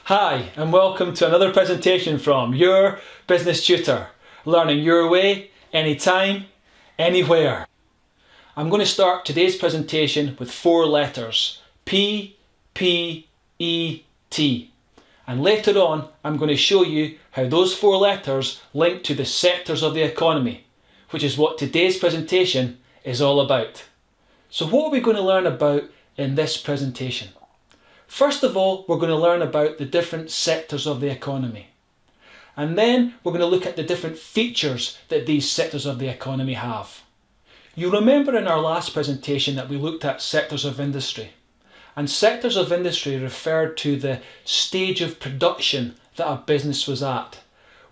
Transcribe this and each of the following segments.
Hi, and welcome to another presentation from your business tutor, learning your way, anytime, anywhere. I'm going to start today's presentation with 4 letters, P, P, E, T. And later on, I'm going to show you how those 4 letters link to the sectors of the economy, which is what today's presentation is all about. So what are we going to learn about in this presentation? First of all, we're going to learn about the different sectors of the economy. And then we're going to look at the different features that these sectors of the economy have. You remember in our last presentation that we looked at sectors of industry. And sectors of industry referred to the stage of production that a business was at.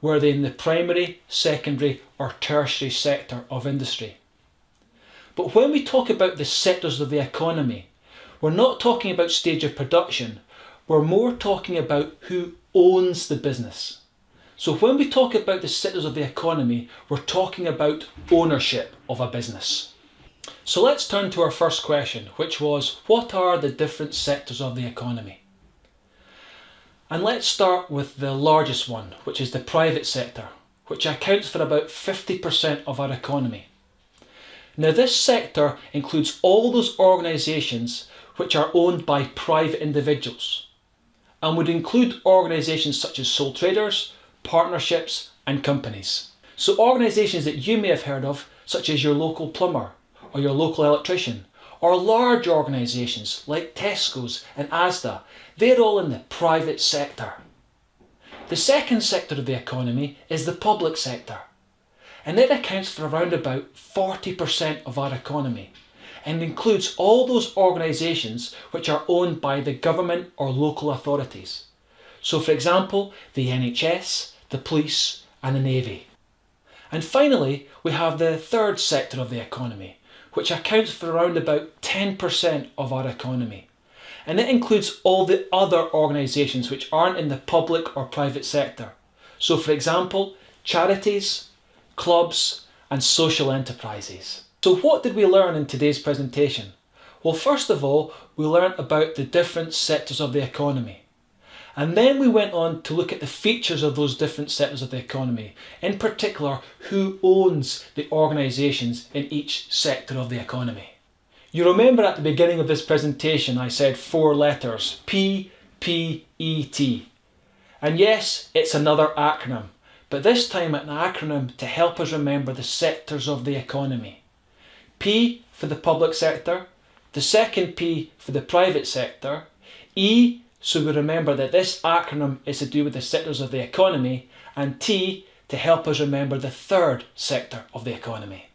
Were they in the primary, secondary or tertiary sector of industry? But when we talk about the sectors of the economy, we're not talking about stage of production, we're more talking about who owns the business. So when we talk about the sectors of the economy, we're talking about ownership of a business. So let's turn to our first question, which was, what are the different sectors of the economy? And let's start with the largest one, which is the private sector, which accounts for about 50% of our economy. Now this sector includes all those organisations which are owned by private individuals and would include organisations such as sole traders, partnerships and companies. So organisations that you may have heard of, such as your local plumber or your local electrician, or large organisations like Tesco's and Asda, they're all in the private sector. The second sector of the economy is the public sector, and it accounts for around about 40% of our economy and includes all those organisations which are owned by the government or local authorities. So for example, the NHS, the police and the Navy. And finally, we have the third sector of the economy, which accounts for around about 10% of our economy. And it includes all the other organisations which aren't in the public or private sector. So for example, charities, clubs and social enterprises. So what did we learn in today's presentation? Well, first of all, we learned about the different sectors of the economy. And then we went on to look at the features of those different sectors of the economy. In particular, who owns the organisations in each sector of the economy. You remember at the beginning of this presentation I said 4 letters, P, P, E, T. And yes, it's another acronym, but this time an acronym to help us remember the sectors of the economy. P for the public sector, the second P for the private sector, E so we remember that this acronym is to do with the sectors of the economy, and T to help us remember the third sector of the economy.